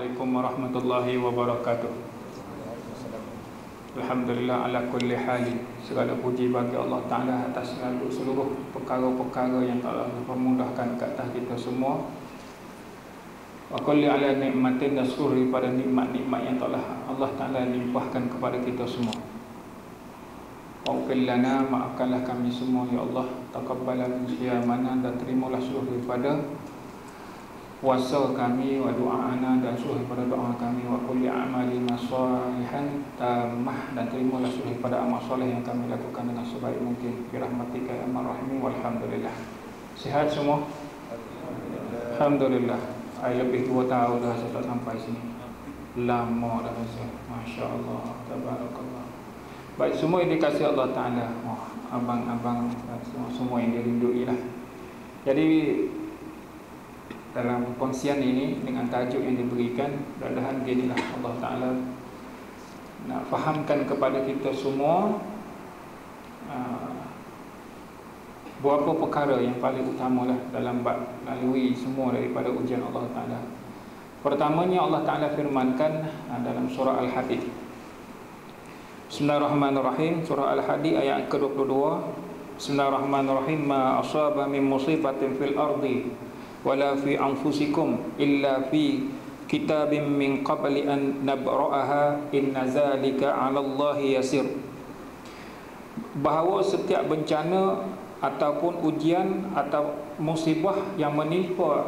Assalamualaikum warahmatullahi wabarakatuh. Alhamdulillah ala kulli hali. Segala puji bagi Allah Ta'ala atas seluruh perkara-perkara yang telah memudahkan ke atas kita semua. Wa kulli ala ni'matin, dan seluruh daripada nikmat-nikmat yang telah Allah Ta'ala limpahkan kepada kita semua. Waghfir lana, maafkanlah kami semua ya Allah. Taqabbal siyamana, dan terimalah seluruh daripada puasa kami, wa du'ana, dan seluruh daripada doa kami, wa kulli amalina salihan tamah, dan terimalah seluruh daripada amal soleh yang kami lakukan dengan sebaik mungkin. Bi rahmatika ya arhamar rahimin. Walhamdulillah. Sihat semua? Alhamdulillah. Lebih 2 tahun dah saya tak sampai sini. Lama dah rasa. Masya-Allah, tabarakallah. Baik, semua yang dikasihi Allah Ta'ala, abang-abang semua yang dirindui lah. Jadi dalam kongsian ini dengan tajuk yang diberikan, mudah-mudahan beginilah Allah Ta'ala nak fahamkan kepada kita semua beberapa perkara yang paling utamalah dalam bab lalui semua daripada ujian Allah Ta'ala. Pertamanya Allah Ta'ala firmankan dalam surah Al-Hadid. Bismillahirrahmanirrahim. Surah Al-Hadid ayat ke-22. Bismillahirrahmanirrahim. Ma asaba min musibatin fil ardi wala fi anfusikum illa fi kitabim min qabli an nabra'aha inna zalika 'ala Allahi yasir. Bahawa setiap bencana ataupun ujian atau musibah yang menimpa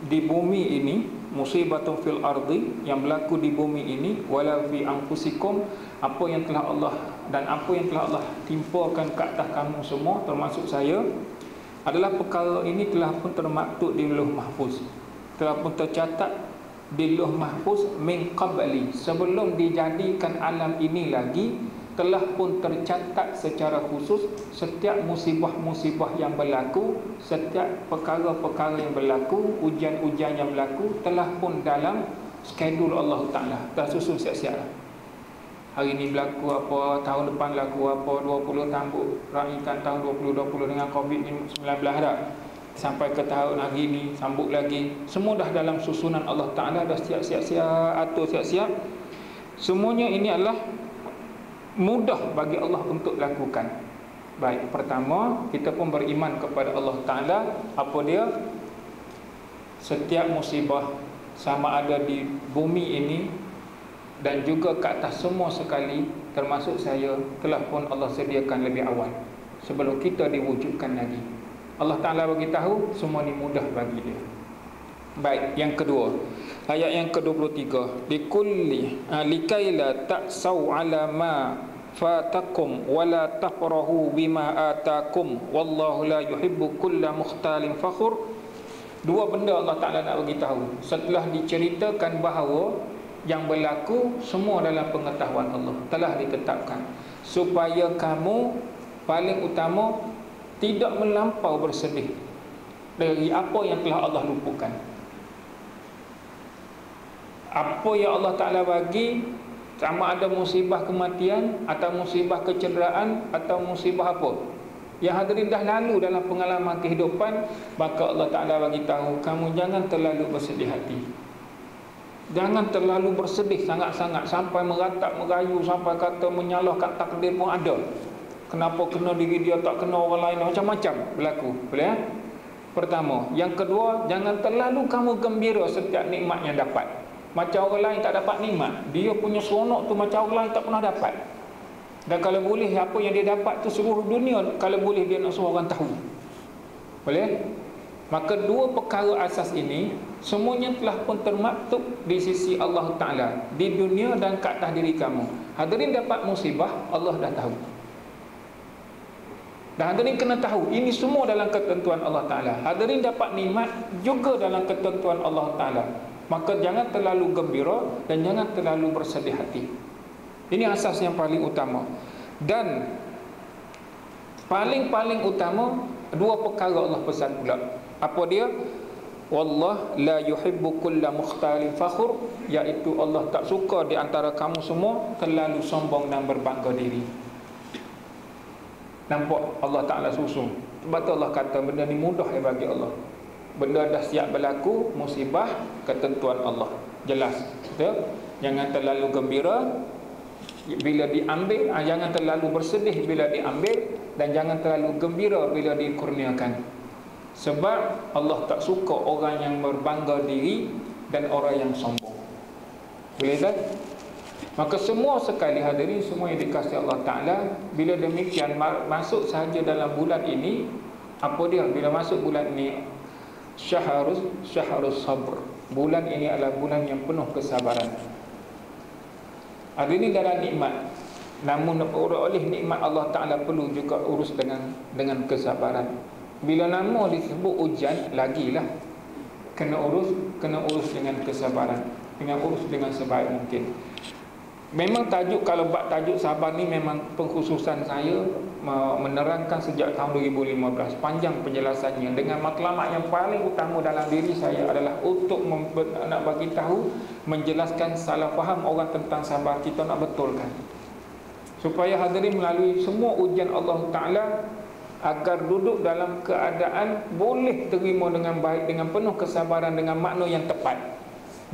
di bumi ini, musibatun fil ardi, yang berlaku di bumi ini, wala fi anfusikum, apa yang telah Allah Allah timpakan ke atas kamu semua termasuk saya, adalah perkara ini telah pun termaktub di Lauh Mahfuz, telah pun tercatat di Lauh Mahfuz min qabli, sebelum dijadikan alam ini lagi, telah pun tercatat secara khusus setiap musibah-musibah yang berlaku, setiap perkara-perkara yang berlaku, ujian-ujian yang berlaku, telah pun dalam skedul Allah Ta'ala, dah susun siap-siap. Hari ni berlaku apa, tahun depan berlaku apa, 20 tambuk raikan tahun 2020 dengan COVID-19 dah. Sampai ke tahun hari ni sambut lagi. Semua dah dalam susunan Allah Ta'ala, dah siap-siap, atur siap-siap. Semuanya ini adalah mudah bagi Allah untuk lakukan. Baik, pertama kita pun beriman kepada Allah Ta'ala. Apa dia? Setiap musibah, sama ada di bumi ini dan juga ke atas semua sekali, termasuk saya, telah pun Allah sediakan lebih awal sebelum kita diwujudkan lagi. Allah Ta'ala bagi tahu semua ni mudah bagi dia. Baik, yang kedua, ayat yang ke-23, likulli likaila ta'sau ala ma fatakum wala tafrahu bima atakum wallahu la yuhibbu kulla mukhtalin fakhur. Dua benda Allah Ta'ala nak bagi tahu setelah diceritakan bahawa yang berlaku semua dalam pengetahuan Allah, telah ditetapkan, supaya kamu paling utama tidak melampau bersedih dari apa yang telah Allah lupakan. Apa yang Allah Ta'ala bagi, sama ada musibah kematian atau musibah kecederaan atau musibah apa yang hadirin dah lalu dalam pengalaman kehidupan, maka Allah Ta'ala bagi tahu kamu jangan terlalu bersedih hati. Jangan terlalu bersedih sangat-sangat sampai meratap, merayu, sampai kata menyalahkan takdir pun ada. Kenapa kena diri dia, tak kena orang lain, macam-macam berlaku. Boleh? Pertama. Yang kedua, jangan terlalu kamu gembira setiap nikmat yang dapat. Macam orang lain tak dapat nikmat, dia punya seronok tu macam orang lain tak pernah dapat. Dan kalau boleh apa yang dia dapat tu seluruh dunia, kalau boleh dia nak suruh orang tahu. Boleh? Maka dua perkara asas ini semuanya telah pun termaktub di sisi Allah Ta'ala di dunia dan kat atas diri kamu. Hadirin dapat musibah, Allah dah tahu. Dan hadirin kena tahu ini semua dalam ketentuan Allah Ta'ala. Hadirin dapat nikmat juga dalam ketentuan Allah Ta'ala. Maka jangan terlalu gembira dan jangan terlalu bersedih hati. Ini asas yang paling utama. Dan paling utama, dua perkara Allah pesan pula. Apa dia? Wallah la yuhibbu kulla mukhtalin fakhur, iaitu Allah tak suka di antara kamu semua terlalu sombong dan berbangga diri. Nampak Allah Ta'ala susun. Sebab tu Allah kata benda ni mudah bagi Allah. benda dah siap berlaku, musibah, ketentuan Allah. Jelas. Betul? Jangan terlalu gembira bila diambil, jangan terlalu bersedih bila diambil, dan jangan terlalu gembira bila dikurniakan. Sebab Allah tak suka orang yang berbangga diri dan orang yang sombong. Boleh tak? Maka semua sekali hadirin, semua yang dikasihi Allah Ta'ala, bila demikian masuk sahaja dalam bulan ini, apa dia? Bila masuk bulan ini, syahrus sabr. Bulan ini adalah bulan yang penuh kesabaran. Ada ini dalam nikmat. Namun oleh nikmat Allah Ta'ala perlu juga urus dengan kesabaran. Bila nama disebut ujian, lagilah kena urus dengan kesabaran, dengan urus dengan sebaik mungkin. Memang tajuk, kalau bab tajuk sabar ni memang pengkhususan saya menerangkan sejak tahun 2015. Panjang penjelasannya dengan matlamat yang paling utama dalam diri saya adalah untuk nak bagi tahu, menjelaskan salah faham orang tentang sabar, kita nak betulkan, supaya hadirin melalui semua ujian Allah Ta'ala agar duduk dalam keadaan boleh terima dengan baik, dengan penuh kesabaran, dengan makna yang tepat.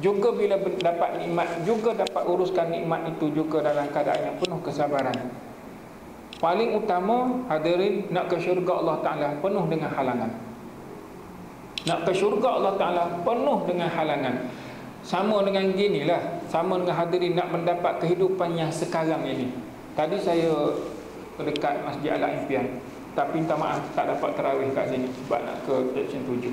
Juga bila dapat nikmat, juga dapat uruskan nikmat itu juga dalam keadaan yang penuh kesabaran. Paling utama hadirin, nak ke syurga Allah Ta'ala penuh dengan halangan. Nak ke syurga Allah Ta'ala penuh dengan halangan. Sama dengan ginilah, sama dengan hadirin nak mendapat kehidupan yang sekarang ini. Tadi saya dekat Masjid Al-Impian, tapi minta maaf tak dapat tarawih kat sini sebab nak ke section 7.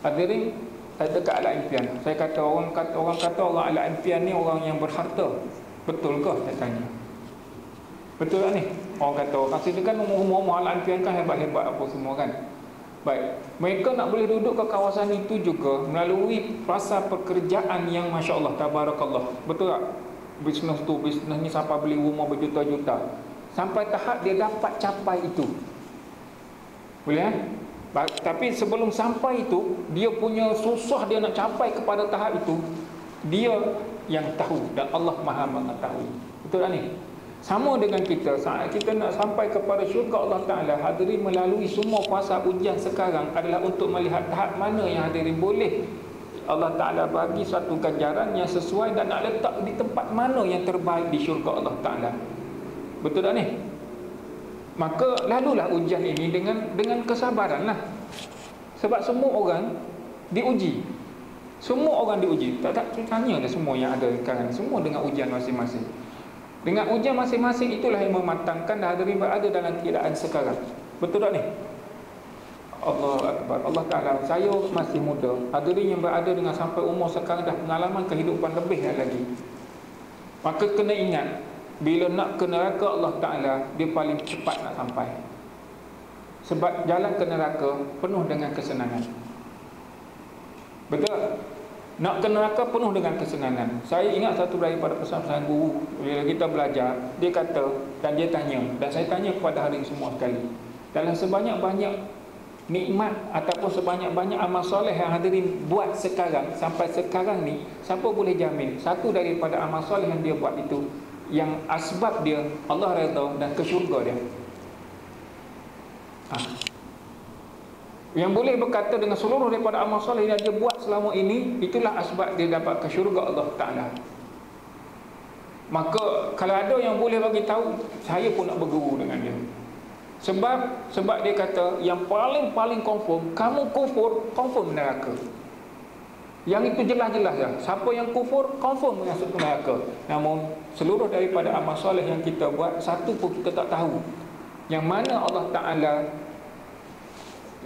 Hadirin, dekat Al-Impian, saya kata orang kata orang Al-Impian ni orang yang berharta. Betul ke? Saya tanya. Betul tak ni? Orang kata orang sini kan umur-umur Al-Impian kan hebat-hebat apa semua kan. Baik, mereka nak boleh duduk ke kawasan itu juga melalui fasa pekerjaan yang Masya Allah, Tabarakallah. Betul tak? Bisnes ni sampai beli rumah berjuta-juta, sampai tahap dia dapat capai itu. Boleh kan? Tapi sebelum sampai itu, dia punya susah dia nak capai kepada tahap itu, dia yang tahu dan Allah Maha mengetahui. Betul tak ni? Sama dengan kita, saat kita nak sampai kepada syurga Allah Ta'ala, hadirin melalui semua fasa ujian sekarang adalah untuk melihat tahap mana yang hadirin boleh Allah Ta'ala bagi satu ganjaran yang sesuai dan nak letak di tempat mana yang terbaik di syurga Allah Ta'ala. Betul tak ni? Maka lalulah ujian ini dengan kesabaran lah. Sebab semua orang diuji. Semua orang diuji. Tak tanya dah semua yang ada sekarang, semua dengan ujian masing-masing. Dengan ujian masing-masing itulah yang mematangkan hadirin berada dalam keadaan sekarang. Betul tak ni? Allahu Akbar. Allah Ta'ala, saya masih muda, hadirin yang berada dengan sampai umur sekarang dah pengalaman kehidupan lebih lagi. Maka kena ingat, bila nak ke neraka Allah Ta'ala, dia paling cepat nak sampai. Sebab jalan ke neraka penuh dengan kesenangan. Betul? Nak ke neraka penuh dengan kesenangan. Saya ingat satu daripada pesan-pesan guru, bila kita belajar, dia kata, dan dia tanya, dan saya tanya kepada hadirin semua sekali, dalam sebanyak-banyak nikmat ataupun sebanyak-banyak amal soleh yang hadirin buat sekarang, sampai sekarang ni, siapa boleh jamin satu daripada amal soleh yang dia buat itu, yang asbab dia Allah redha dan ke syurga dia? Yang boleh berkata dengan seluruh daripada amal soleh yang dia buat selama ini, itulah asbab dia dapat ke syurga Allah Ta'ala. Maka kalau ada yang boleh bagi tahu, saya pun nak berguru dengan dia. Sebab dia kata yang paling confirm, kamu kufur, confirm neraka. Yang itu jelas-jelas ya. Siapa yang kufur, confirm masuk neraka. Namun seluruh daripada amal soleh yang kita buat, satu pun kita tak tahu yang mana Allah Ta'ala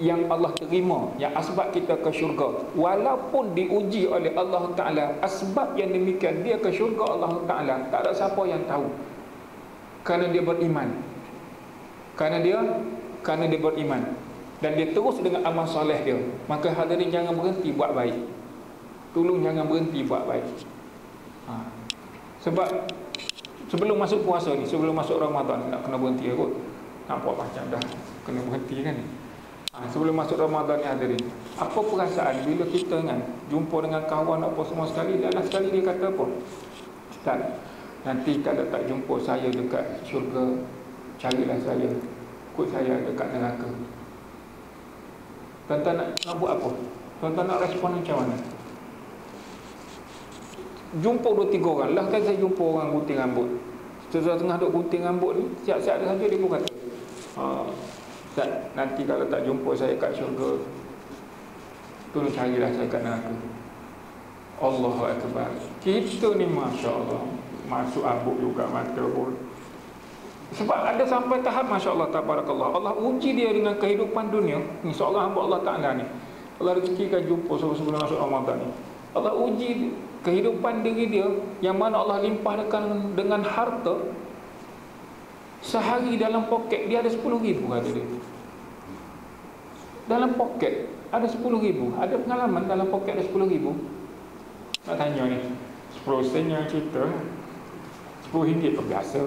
yang Allah terima, yang asbab kita ke syurga. Walaupun diuji oleh Allah Ta'ala, asbab yang demikian dia ke syurga Allah Ta'ala, tak ada siapa yang tahu. Kerana dia beriman. Kerana dia beriman, dan dia terus dengan amal soleh dia. Maka hadirin jangan berhenti buat baik. Tolong jangan berhenti buat baik. Sebab sebelum masuk puasa ni, sebelum masuk Ramadan, nak kena berhenti kot. Nampak macam dah kena berhenti kan. Sebelum masuk Ramadan ni hadirin, apa perasaan bila kita kan jumpa dengan kawan apa semua sekali, dan sekali dia kata apa? Ustaz, nanti kalau tak jumpa saya dekat syurga, carilah saya, ikut saya dekat neraka. Tuan-tuan nak buat apa? Tuan-tuan nak respon macam mana? Jumpa 2-3 orang. Lah kan saya jumpa orang gunting rambut. Setelah tengah duk gunting rambut ni, siap-siap saja dia pun kata, Ustaz, nanti kalau tak jumpa saya kat syurga, tolong carilah saya kat neraka. Allahu Akbar. Kita ni Masya Allah, masuk abuk juga mata pun. Sebab ada sampai tahap Masya Allah, tabarakallah, Allah uji dia dengan kehidupan dunia ni. Seolah hamba Allah Ta'ala ni, Allah rezekikan jumpa sebelum masuk Ramadan ni, Allah uji kehidupan diri dia, yang mana Allah limpahkan dengan harta. Sehari dalam poket dia ada 10,000 kata dia. Dalam poket ada 10,000. Ada pengalaman dalam poket ada 10,000? Nak tanya ni, 10 sen yang cerita RM10 biasa.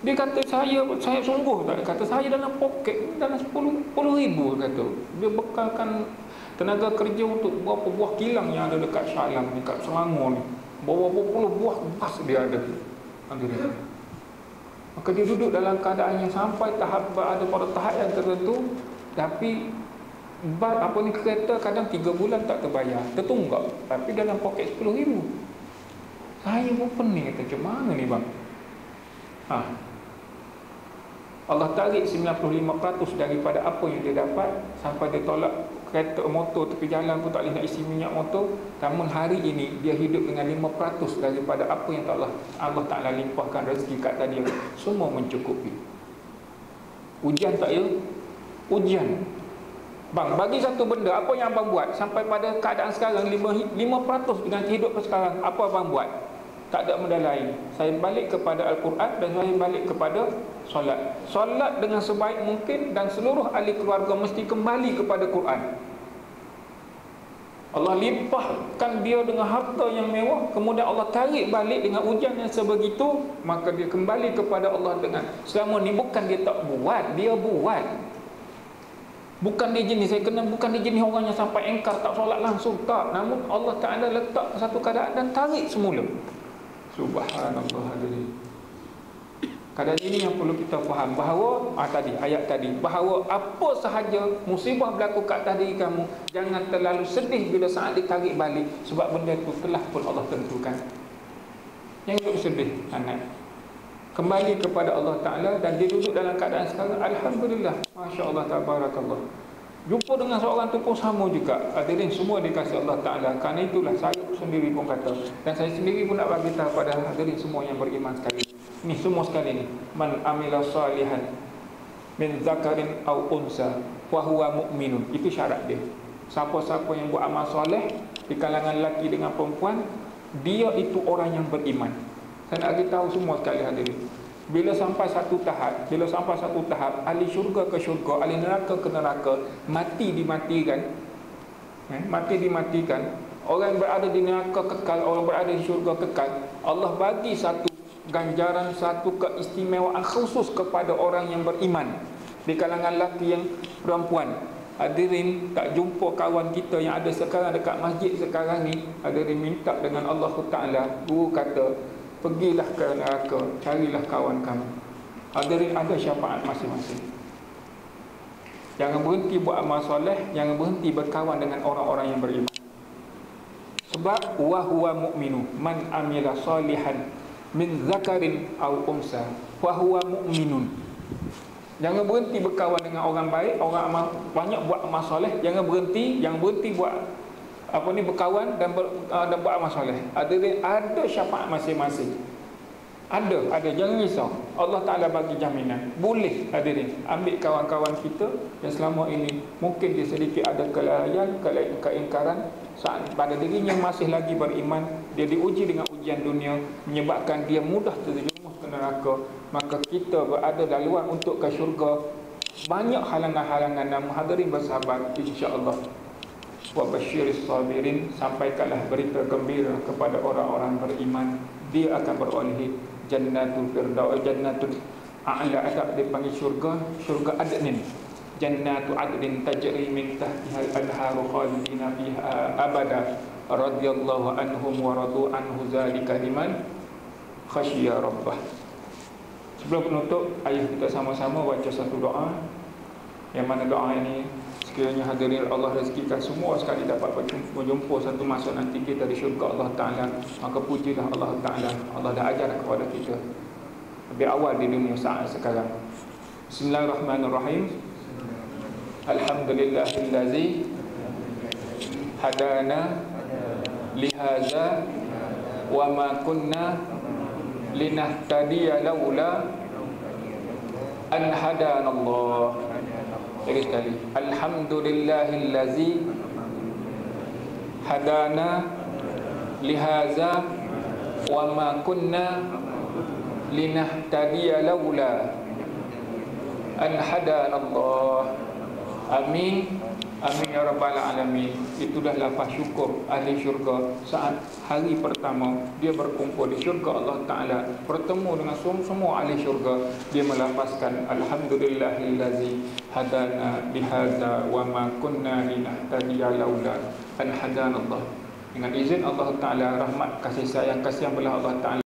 Dia kata saya sungguh tak, kata saya dalam poket dalam 10,000 kata. Dia bekalkan tenaga kerja untuk berapa buah kilang yang ada dekat Shah Alam, dekat Selangor ni. Berapa puluh buah bas dia ada. Maka dia duduk dalam keadaan yang sampai tahap, ada pada tahap yang tertentu. Tapi kereta kadang 3 bulan tak terbayar, tertunggak. Tapi dalam poket 10,000. Saya pun pening, kata macam mana ni bang? Allah tarik 95% daripada apa yang dia dapat, sampai dia tolak kereta motor tepi jalan pun tak boleh nak isi minyak motor. Namun hari ini dia hidup dengan 5% daripada apa yang Allah Ta'ala limpahkan rezeki kat tadi. Semua mencukupi. Ujian tak ya? Ujian. Bang, bagi satu benda, apa yang abang buat sampai pada keadaan sekarang 5% dengan kehidupan sekarang, apa abang buat? Tak ada benda lain. Saya balik kepada Al-Quran dan saya balik kepada solat. Solat dengan sebaik mungkin, dan seluruh ahli keluarga mesti kembali kepada Quran. Allah limpahkan dia dengan harta yang mewah, kemudian Allah tarik balik dengan ujian yang sebegitu, maka dia kembali kepada Allah dengan, selama ni bukan dia tak buat, dia buat. Bukan dia jenis, saya kenal, bukan dia jenis orang yang sampai engkar tak solat langsung, tak. Namun Allah Ta'ala letak satu keadaan dan tarik semula. Subhanallah hadirin. Keadaan ini yang perlu kita faham, bahawa ayat tadi, bahawa apa sahaja musibah berlaku kat diri kamu, jangan terlalu sedih bila saat ditarik balik, sebab benda itu telah pun Allah tentukan. Jangan sedih sangat. Kembali kepada Allah Ta'ala, dan dia duduk dalam keadaan sekarang, alhamdulillah, Masya Allah, tabarakallah. Jumpa dengan seorang tu pun sama juga. Hadirin semua dikasih Allah Ta'ala. Kerana itulah saya sendiri pun kata, dan saya sendiri pun nak bagi tahu pada hadirin semua yang beriman sekali ni, semua sekali ni, man amila salihan min zakarin au unsa wa huwa mu'minun. Itu syarat dia. Siapa-siapa yang buat amal soleh di kalangan lelaki dengan perempuan, dia itu orang yang beriman. Saya nak bagi tahu semua sekali hadirin, bila sampai satu tahap, ahli syurga ke syurga, ahli neraka ke neraka, mati dimatikan, orang yang berada di neraka kekal, orang berada di syurga kekal. Allah bagi satu ganjaran, satu keistimewaan khusus kepada orang yang beriman di kalangan lelaki yang perempuan. Hadirin, tak jumpa kawan kita yang ada sekarang dekat masjid sekarang ni, hadirin minta dengan Allah Ta'ala, guru kata, pergilah ke neraka, carilah kawan kamu. Hadirin, ada syafaat masing-masing. Jangan berhenti buat amal soleh, jangan berhenti berkawan dengan orang-orang yang beriman. Sebab wa huwa mu'minu man amila salihan min zakarin au unsa wa huwa mu'minun. Jangan berhenti berkawan dengan orang baik, orang amal, banyak buat amal soleh. Jangan berhenti buat berkawan dan buat amal soleh. Ada syafaat masing-masing. Ada, jangan risau. Allah Ta'ala bagi jaminan. Boleh hadirin ambil kawan-kawan kita yang selama ini mungkin dia sedikit ada kelalaian, keingkaran saat pada dirinya masih lagi beriman, dia diuji dengan ujian dunia menyebabkan dia mudah terjerumus ke neraka. Maka kita berada daluan untuk ke syurga. Banyak halangan-halangan, namun hadirin bersabar, insya-Allah. Wa basyiris sabirin, sampaikanlah berita gembira kepada orang-orang beriman, dia akan beroleh jannatul firdaus, jannatul a'la, ada dipanggil syurga adnin, jannatu adnin tajri min tahtiha al-anharu khalidina fiha abada radhiyallahu anhum wa radu anhu zalika liman khasyiya rabbah. Sebelum penutup, ayuh kita sama-sama baca satu doa, yang mana doa ini Sekiranya hadirin Allah rezekikan semua sekali dapat berjumpa satu masa nanti kita di syurga Allah Ta'ala, maka pujilah Allah Ta'ala. Allah dah ajar kepada kita lebih awal di dunia saat sekarang. Bismillahirrahmanirrahim. Alhamdulillahillazi hadana lihaza wa ma kunna linahtadiya laula an hadana Allah. Sekali. Alhamdulillahillazi hadana lihaza wa ma kunna linahtadiya laula an hadana Allah. Amin. Amin ya rabbal alamin. Itulah lafaz syukur ahli syurga saat hari pertama dia berkumpul di syurga Allah Ta'ala, bertemu dengan semua ahli syurga. Dia melafazkan alhamdulillahillazi hadana lihadza wa ma kunna linahtadiya laula an hadana Allah. Dengan izin Allah Ta'ala, rahmat kasih sayang belah Allah Ta'ala